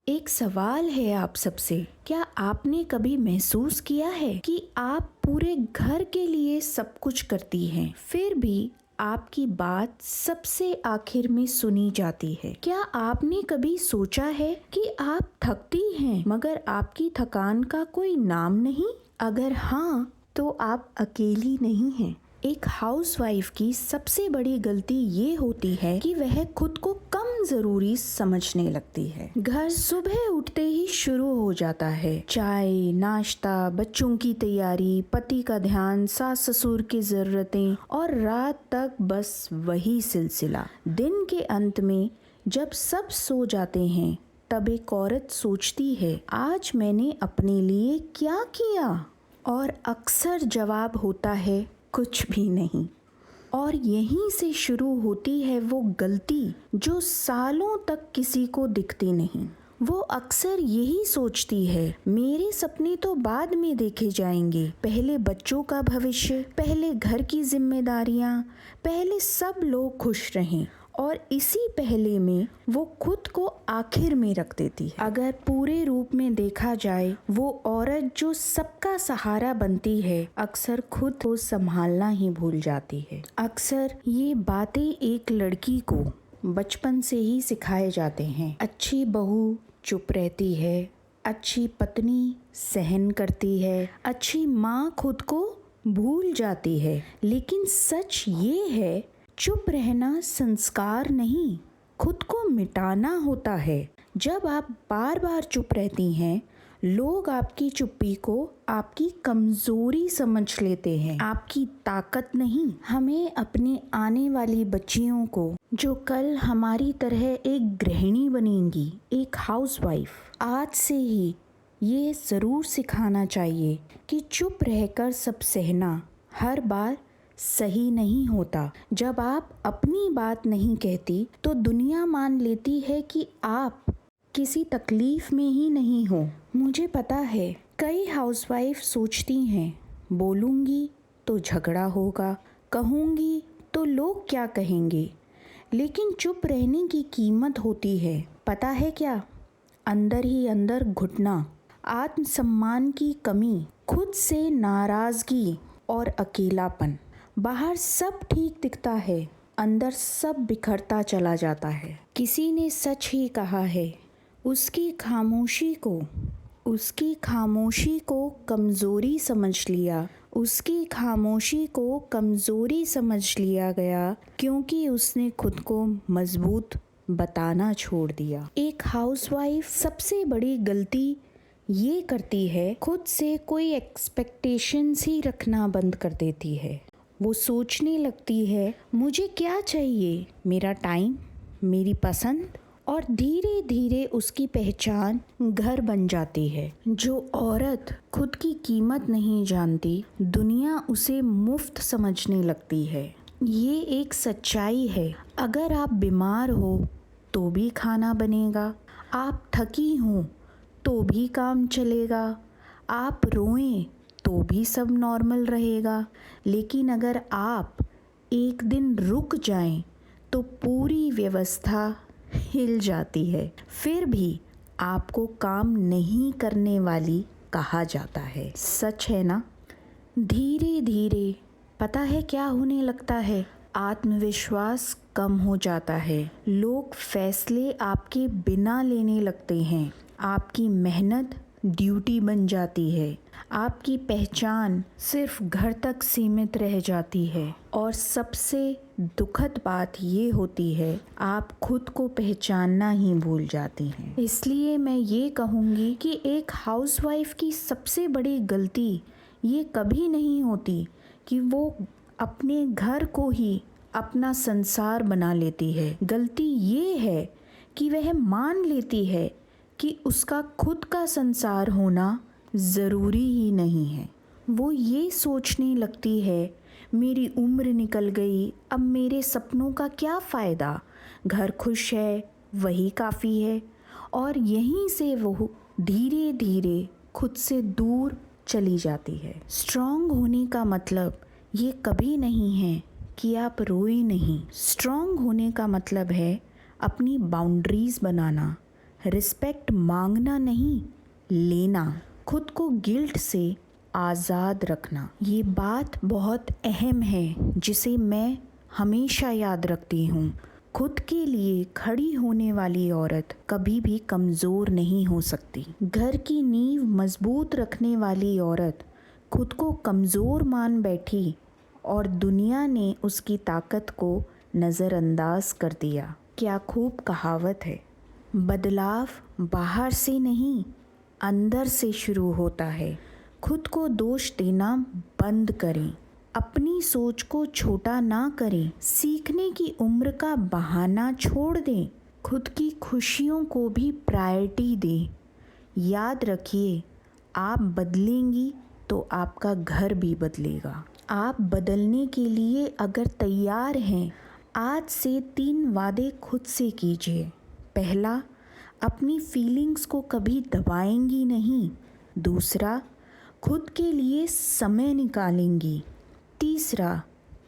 एक सवाल है आप सबसे। क्या आपने कभी महसूस किया है कि आप पूरे घर के लिए सब कुछ करती हैं, फिर भी आपकी बात सबसे आखिर में सुनी जाती है? क्या आपने कभी सोचा है कि आप थकती हैं मगर आपकी थकान का कोई नाम नहीं? अगर हाँ, तो आप अकेली नहीं हैं। एक हाउसवाइफ की सबसे बड़ी गलती ये होती है कि वह खुद को कम जरूरी समझने लगती है। घर सुबह उठते ही शुरू हो जाता है। चाय, नाश्ता, बच्चों की तैयारी, पति का ध्यान, सास ससुर की जरूरतें और रात तक बस वही सिलसिला। दिन के अंत में जब सब सो जाते हैं तब एक औरत सोचती है, आज मैंने अपने लिए क्या किया? और अक्सर जवाब होता है, कुछ भी नहीं। और यहीं से शुरू होती है वो गलती जो सालों तक किसी को दिखती नहीं। वो अक्सर यही सोचती है, मेरे सपने तो बाद में देखे जाएंगे, पहले बच्चों का भविष्य, पहले घर की जिम्मेदारियां, पहले सब लोग खुश रहें। और इसी पहले में वो खुद को आखिर में रख देती है। अगर पूरे रूप में देखा जाए, वो औरत जो सबका सहारा बनती है अक्सर खुद को संभालना ही भूल जाती है। अक्सर ये बातें एक लड़की को बचपन से ही सिखाए जाते हैं। अच्छी बहू चुप रहती है, अच्छी पत्नी सहन करती है, अच्छी माँ खुद को भूल जाती है। लेकिन सच ये है, चुप रहना संस्कार नहीं, खुद को मिटाना होता है। जब आप बार बार चुप रहती हैं, लोग आपकी चुप्पी को आपकी कमजोरी समझ लेते हैं, आपकी ताकत नहीं। हमें अपने आने वाली बच्चियों को, जो कल हमारी तरह एक गृहिणी बनेंगी, एक हाउसवाइफ, आज से ही ये ज़रूर सिखाना चाहिए कि चुप रहकर सब सहना हर बार सही नहीं होता। जब आप अपनी बात नहीं कहती तो दुनिया मान लेती है कि आप किसी तकलीफ में ही नहीं हो। मुझे पता है कई हाउसवाइफ सोचती हैं, बोलूँगी तो झगड़ा होगा, कहूँगी तो लोग क्या कहेंगे। लेकिन चुप रहने की कीमत होती है, पता है क्या? अंदर ही अंदर घुटना, आत्मसम्मान की कमी, खुद से नाराज़गी और अकेलापन। बाहर सब ठीक दिखता है, अंदर सब बिखरता चला जाता है। किसी ने सच ही कहा है, उसकी खामोशी को कमज़ोरी समझ लिया, उसकी खामोशी को कमज़ोरी समझ लिया गया क्योंकि उसने खुद को मजबूत बताना छोड़ दिया। एक हाउसवाइफ सबसे बड़ी गलती ये करती है, खुद से कोई एक्सपेक्टेशंस ही रखना बंद कर देती है। वो सोचने लगती है, मुझे क्या चाहिए, मेरा टाइम, मेरी पसंद, और धीरे धीरे उसकी पहचान घर बन जाती है। जो औरत खुद की कीमत नहीं जानती, दुनिया उसे मुफ्त समझने लगती है। ये एक सच्चाई है। अगर आप बीमार हो तो भी खाना बनेगा, आप थकी हो तो भी काम चलेगा, आप रोएं तो भी सब नॉर्मल रहेगा। लेकिन अगर आप एक दिन रुक जाएं तो पूरी व्यवस्था हिल जाती है। फिर भी आपको काम नहीं करने वाली कहा जाता है। सच है ना? धीरे धीरे पता है क्या होने लगता है? आत्मविश्वास कम हो जाता है। लोग फैसले आपके बिना लेने लगते हैं। आपकी मेहनत ड्यूटी बन जाती है। आपकी पहचान सिर्फ घर तक सीमित रह जाती है। और सबसे दुखद बात ये होती है, आप खुद को पहचानना ही भूल जाती हैं। इसलिए मैं ये कहूँगी कि एक हाउसवाइफ की सबसे बड़ी गलती ये कभी नहीं होती कि वो अपने घर को ही अपना संसार बना लेती है। गलती ये है कि वह मान लेती है कि उसका खुद का संसार होना ज़रूरी ही नहीं है। वो ये सोचने लगती है, मेरी उम्र निकल गई, अब मेरे सपनों का क्या फ़ायदा, घर खुश है वही काफ़ी है। और यहीं से वो धीरे धीरे खुद से दूर चली जाती है। स्ट्रॉन्ग होने का मतलब ये कभी नहीं है कि आप रोए नहीं। स्ट्रॉन्ग होने का मतलब है अपनी बाउंड्रीज़ बनाना, रिस्पेक्ट मांगना नहीं, लेना। खुद को गिल्ट से आज़ाद रखना। ये बात बहुत अहम है जिसे मैं हमेशा याद रखती हूँ। खुद के लिए खड़ी होने वाली औरत कभी भी कमज़ोर नहीं हो सकती। घर की नींव मजबूत रखने वाली औरत खुद को कमज़ोर मान बैठी और दुनिया ने उसकी ताकत को नज़रअंदाज कर दिया। क्या खूब कहावत है। बदलाव बाहर से नहीं, अंदर से शुरू होता है। खुद को दोष देना बंद करें। अपनी सोच को छोटा ना करें। सीखने की उम्र का बहाना छोड़ दें। खुद की खुशियों को भी प्रायोरिटी दें। याद रखिए, आप बदलेंगी तो आपका घर भी बदलेगा। आप बदलने के लिए अगर तैयार हैं, आज से 3 वादे खुद से कीजिए। पहला, अपनी फीलिंग्स को कभी दबाएंगी नहीं। दूसरा, खुद के लिए समय निकालेंगी। तीसरा,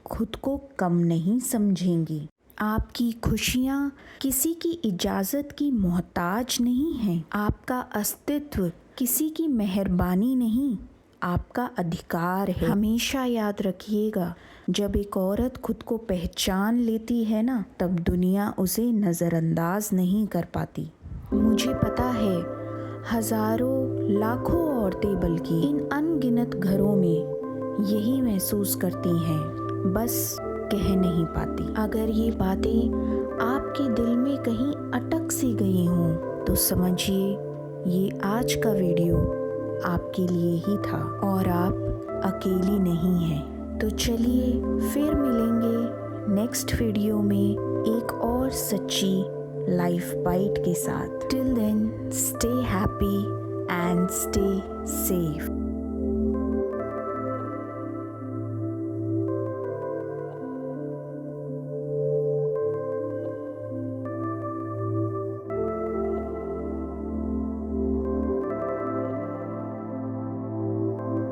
खुद को कम नहीं समझेंगी। आपकी खुशियाँ किसी की इजाज़त की मोहताज नहीं हैं। आपका अस्तित्व किसी की मेहरबानी नहीं, आपका अधिकार है। हमेशा याद रखिएगा, जब एक औरत खुद को पहचान लेती है ना, तब दुनिया उसे नज़रअंदाज नहीं कर पाती। मुझे पता है, हज़ारों लाखों औरतें बल्कि इन अनगिनत घरों में यही महसूस करती हैं, बस कह नहीं पाती। अगर ये बातें आपके दिल में कहीं अटक सी गई हों तो समझिए ये आज का वीडियो आपके लिए ही था और आप अकेली नहीं हैं। तो चलिए फिर मिलेंगे नेक्स्ट वीडियो में एक और सच्ची लाइफ बाइट के साथ। Till then, stay happy and stay safe.